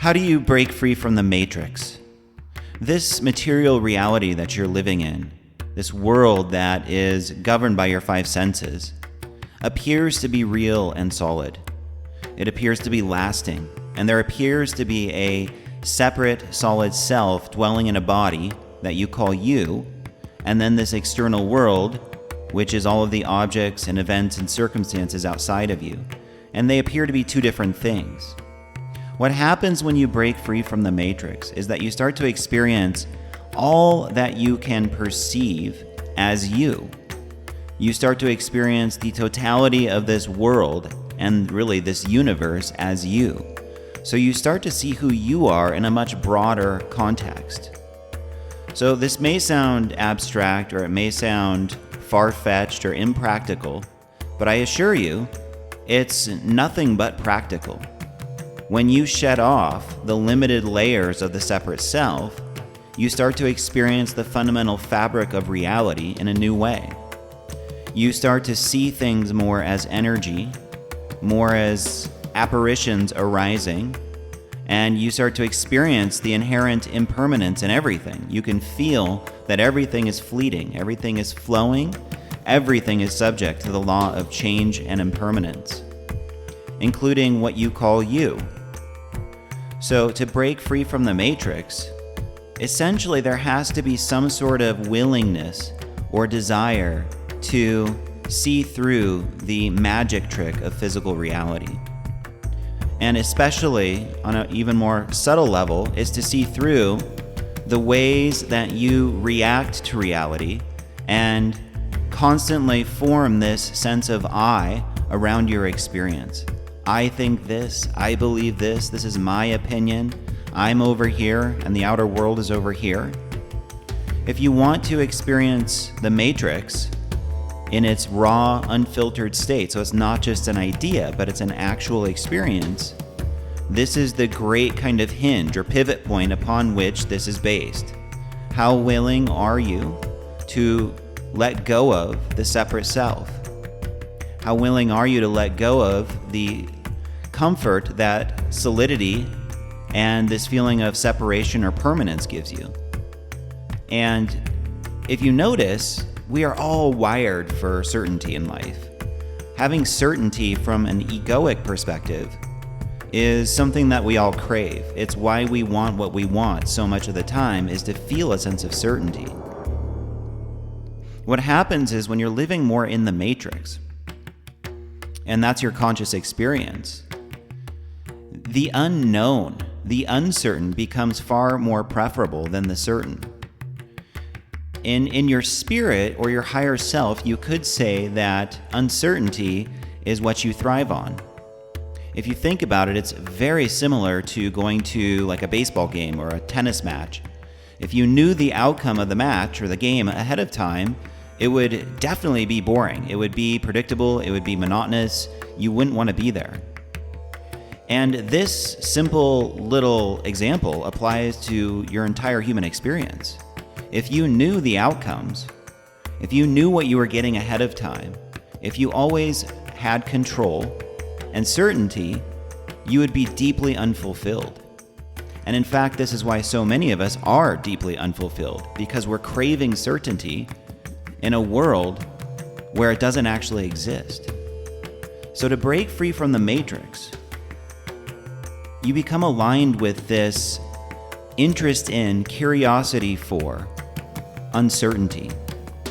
How do you break free from the matrix? This material reality that you're living in, this world that is governed by your five senses, appears to be real and solid. It appears to be lasting, and there appears to be a separate, solid self dwelling in a body that you call you, and then this external world, which is all of the objects and events and circumstances outside of you, and they appear to be two different things. What happens when you break free from the matrix is that you start to experience all that you can perceive as you. You start to experience the totality of this world and really this universe as you. So you start to see who you are in a much broader context. So this may sound abstract, or it may sound far-fetched or impractical, but I assure you, it's nothing but practical. When you shed off the limited layers of the separate self, you start to experience the fundamental fabric of reality in a new way. You start to see things more as energy, more as apparitions arising, and you start to experience the inherent impermanence in everything. You can feel that everything is fleeting, everything is flowing, everything is subject to the law of change and impermanence, including what you call you. So to break free from the matrix, essentially there has to be some sort of willingness or desire to see through the magic trick of physical reality. And especially on an even more subtle level is to see through the ways that you react to reality and constantly form this sense of I around your experience. I think this, I believe this is my opinion, I'm over here and the outer world is over here. If you want to experience the matrix in its raw, unfiltered state, so it's not just an idea, but it's an actual experience, this is the great kind of hinge or pivot point upon which this is based. How willing are you to let go of the separate self? How willing are you to let go of the comfort that solidity and this feeling of separation or permanence gives you? And if you notice, we are all wired for certainty in life. Having certainty from an egoic perspective is something that we all crave. It's why we want what we want so much of the time, is to feel a sense of certainty. What happens is when you're living more in the matrix, and that's your conscious experience, the unknown, the uncertain becomes far more preferable than the certain. In your spirit or your higher self, you could say that uncertainty is what you thrive on. If you think about it, it's very similar to going to like a baseball game or a tennis match. If you knew the outcome of the match or the game ahead of time, it would definitely be boring. It would be predictable. It would be monotonous. You wouldn't want to be there. And this simple little example applies to your entire human experience. If you knew the outcomes, if you knew what you were getting ahead of time, if you always had control and certainty, you would be deeply unfulfilled. And in fact, this is why so many of us are deeply unfulfilled, because we're craving certainty in a world where it doesn't actually exist. So to break free from the matrix, you become aligned with this interest in, curiosity for uncertainty,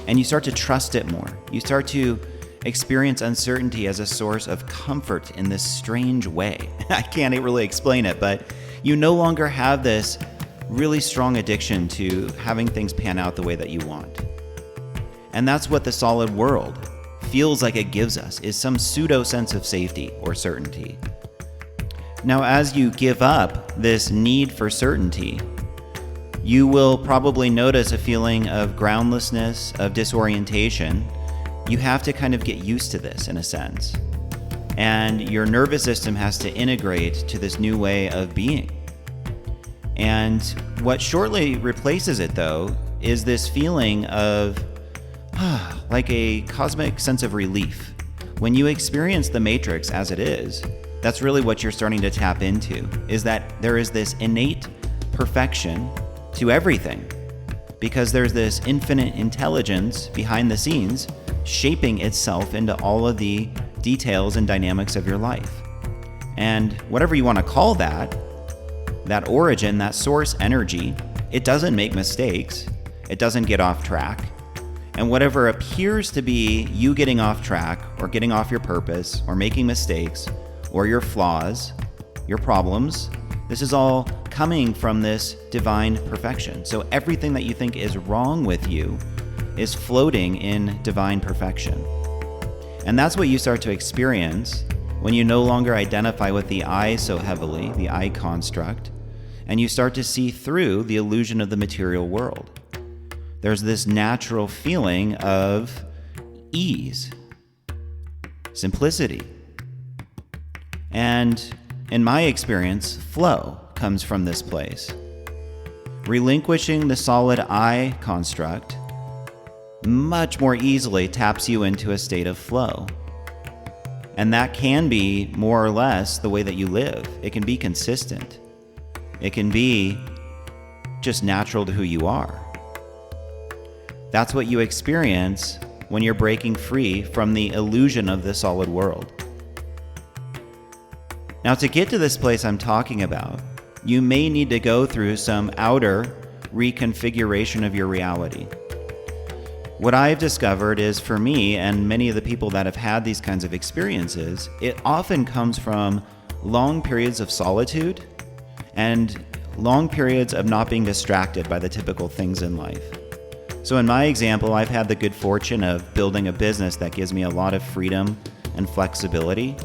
and you start to trust it more. You start to experience uncertainty as a source of comfort in this strange way. I can't really explain it, but you no longer have this really strong addiction to having things pan out the way that you want. And that's what the solid world feels like it gives us, is some pseudo sense of safety or certainty. Now, as you give up this need for certainty, you will probably notice a feeling of groundlessness, of disorientation. You have to kind of get used to this in a sense. And your nervous system has to integrate to this new way of being. And what shortly replaces it, though, is this feeling of like a cosmic sense of relief. When you experience the matrix as it is, That's really what you're starting to tap into, is that there is this innate perfection to everything, because there's this infinite intelligence behind the scenes shaping itself into all of the details and dynamics of your life. And whatever you want to call that origin, that source energy, it doesn't make mistakes. It doesn't get off track. And whatever appears to be you getting off track or getting off your purpose or making mistakes or your flaws, your problems, this is all coming from this divine perfection. So everything that you think is wrong with you is floating in divine perfection. And that's what you start to experience when you no longer identify with the I so heavily, the I construct, and you start to see through the illusion of the material world. There's this natural feeling of ease, simplicity. And in my experience, flow comes from this place. Relinquishing the solid I construct much more easily taps you into a state of flow. And that can be more or less the way that you live. It can be consistent. It can be just natural to who you are. That's what you experience when you're breaking free from the illusion of the solid world. Now, to get to this place I'm talking about, you may need to go through some outer reconfiguration of your reality. What I've discovered is, for me and many of the people that have had these kinds of experiences, it often comes from long periods of solitude and long periods of not being distracted by the typical things in life. So in my example, I've had the good fortune of building a business that gives me a lot of freedom and flexibility.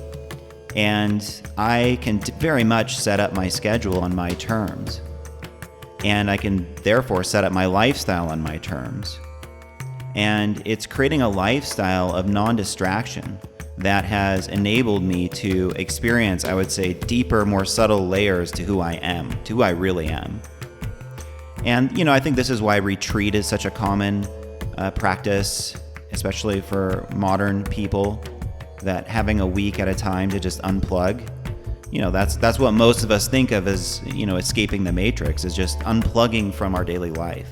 And I can very much set up my schedule on my terms. And I can therefore set up my lifestyle on my terms. And it's creating a lifestyle of non-distraction that has enabled me to experience, I would say, deeper, more subtle layers to who I am, to who I really am. And, I think this is why retreat is such a common practice, especially for modern people, that having a week at a time to just unplug, that's what most of us think of as, escaping the matrix, is just unplugging from our daily life.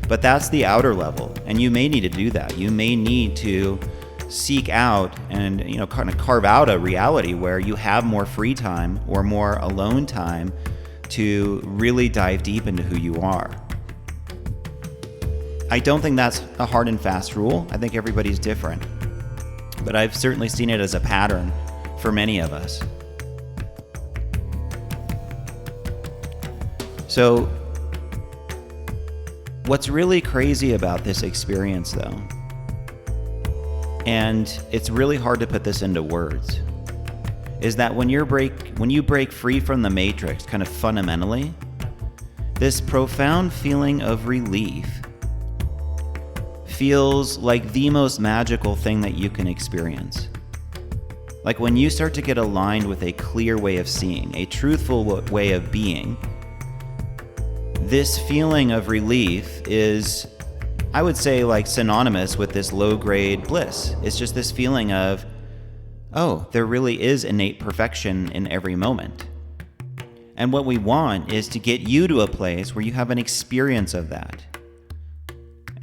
But that's the outer level, and you may need to do that. You may need to seek out and, kind of carve out a reality where you have more free time or more alone time to really dive deep into who you are. I don't think that's a hard and fast rule. I think everybody's different. But I've certainly seen it as a pattern for many of us. So, what's really crazy about this experience, though, and it's really hard to put this into words, is that when you break free from the matrix, kind of fundamentally, this profound feeling of relief feels like the most magical thing that you can experience. Like when you start to get aligned with a clear way of seeing, a truthful way of being, this feeling of relief is, I would say, like synonymous with this low-grade bliss. It's just this feeling of, oh, there really is innate perfection in every moment. And what we want is to get you to a place where you have an experience of that.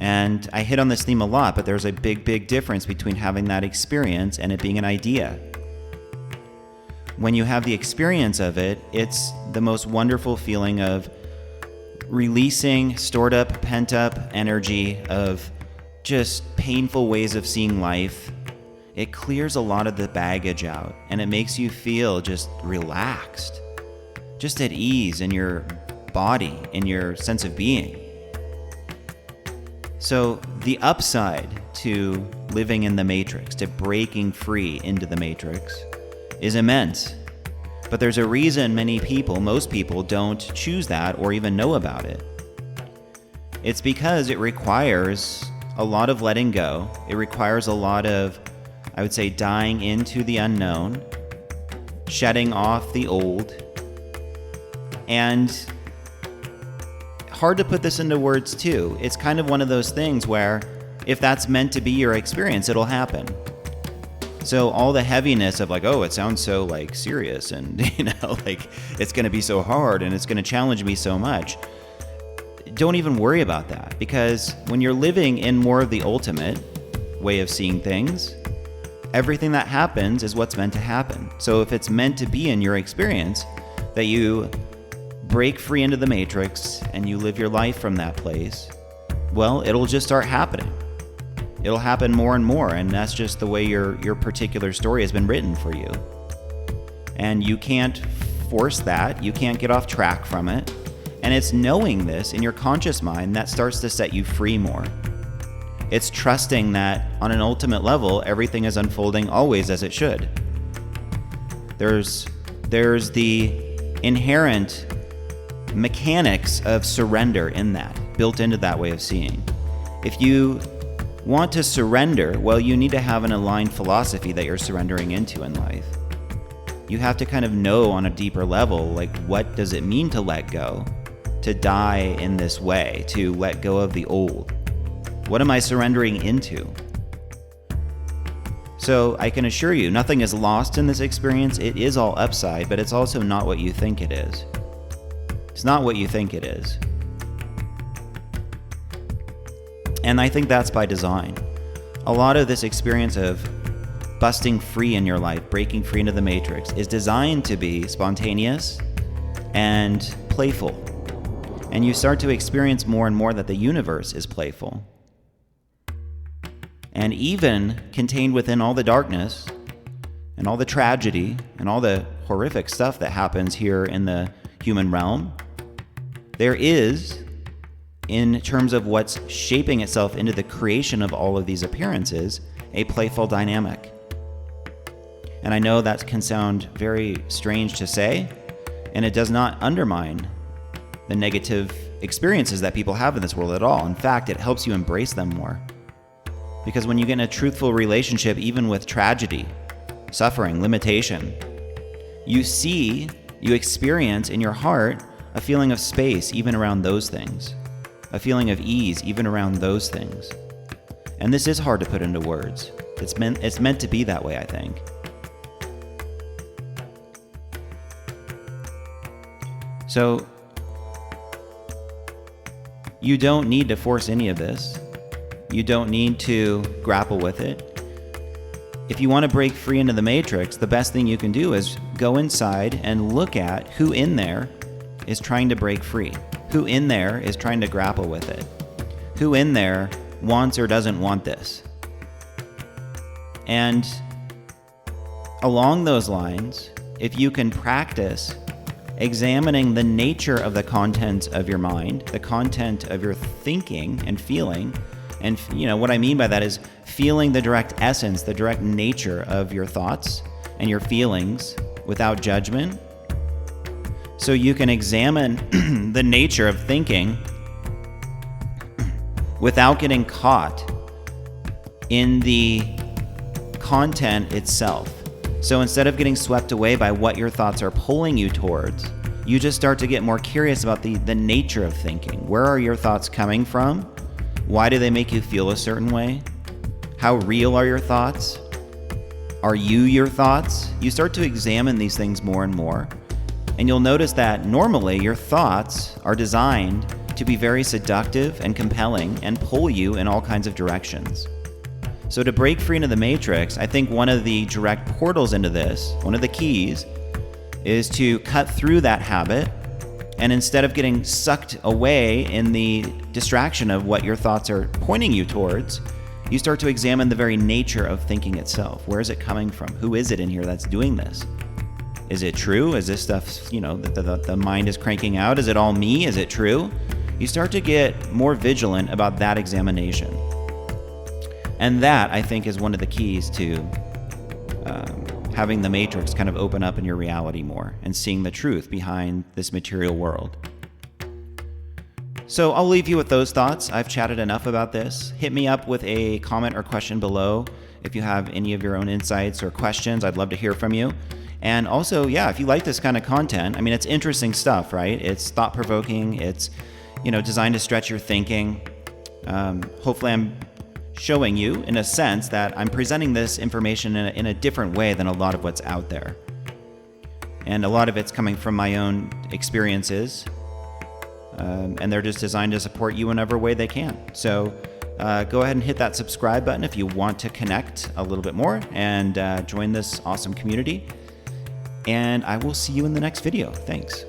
And I hit on this theme a lot, but there's a big, big difference between having that experience and it being an idea. When you have the experience of it, it's the most wonderful feeling of releasing stored up, pent up energy of just painful ways of seeing life. It clears a lot of the baggage out, and it makes you feel just relaxed, just at ease in your body, in your sense of being. So the upside to living in the matrix, to breaking free into the matrix, is immense. But there's a reason most people don't choose that or even know about it. It's because it requires a lot of letting go. It requires a lot of, I would say, dying into the unknown, shedding off the old, and hard to put this into words too. It's kind of one of those things where if that's meant to be your experience, it'll happen. So all the heaviness of like, oh, it sounds so like serious and, like it's going to be so hard and it's going to challenge me so much. Don't even worry about that, because when you're living in more of the ultimate way of seeing things, everything that happens is what's meant to happen. So if it's meant to be in your experience that you break free into the matrix and you live your life from that place, well, it'll just start happening. It'll happen more and more, and that's just the way your particular story has been written for you. And you can't force that. You can't get off track from it. And it's knowing this in your conscious mind that starts to set you free more. It's trusting that on an ultimate level, everything is unfolding always as it should. There's the inherent mechanics of surrender in that, built into that way of seeing. If you want to surrender, well, you need to have an aligned philosophy that you're surrendering into in life. You have to kind of know on a deeper level, like, what does it mean to let go, to die in this way, to let go of the old? What am I surrendering into? So I can assure you, nothing is lost in this experience. It is all upside, but it's also not what you think it is. It's not what you think it is. And I think that's by design. A lot of this experience of busting free in your life, breaking free into the matrix, is designed to be spontaneous and playful. And you start to experience more and more that the universe is playful. And even contained within all the darkness and all the tragedy and all the horrific stuff that happens here in the human realm, there is, in terms of what's shaping itself into the creation of all of these appearances, a playful dynamic. And I know that can sound very strange to say, and it does not undermine the negative experiences that people have in this world at all. In fact, it helps you embrace them more. Because when you get in a truthful relationship, even with tragedy, suffering, limitation, you experience in your heart a feeling of space even around those things, a feeling of ease even around those things. And this is hard to put into words. It's meant to be that way, I think. So you don't need to force any of this. You don't need to grapple with it. If you want to break free into the matrix, the best thing you can do is go inside and look at who in there is trying to break free, who in there is trying to grapple with it, who in there wants or doesn't want this. And along those lines, if you can practice examining the nature of the content of your mind, the content of your thinking and feeling, and what I mean by that is feeling the direct essence, the direct nature of your thoughts and your feelings without judgment. So you can examine the nature of thinking without getting caught in the content itself. So instead of getting swept away by what your thoughts are pulling you towards, you just start to get more curious about the nature of thinking. Where are your thoughts coming from? Why do they make you feel a certain way? How real are your thoughts? Are you your thoughts? You start to examine these things more and more, and you'll notice that normally your thoughts are designed to be very seductive and compelling and pull you in all kinds of directions. So to break free into the matrix, I think one of the direct portals into this, one of the keys, is to cut through that habit, and instead of getting sucked away in the distraction of what your thoughts are pointing you towards, you start to examine the very nature of thinking itself. Where is it coming from? Who is it in here that's doing this? Is it true? Is this stuff, that the mind is cranking out? Is it all me? Is it true? You start to get more vigilant about that examination. And that, I think, is one of the keys to having the matrix kind of open up in your reality more and seeing the truth behind this material world. So I'll leave you with those thoughts. I've chatted enough about this. Hit me up with a comment or question below if you have any of your own insights or questions. I'd love to hear from you. And also, if you like this kind of content, I mean, it's interesting stuff, right? It's thought-provoking. It's, designed to stretch your thinking. Hopefully I'm showing you, in a sense, that I'm presenting this information in a different way than a lot of what's out there. And a lot of it's coming from my own experiences, and they're just designed to support you in whatever way they can. So go ahead and hit that subscribe button if you want to connect a little bit more and join this awesome community. And I will see you in the next video. Thanks.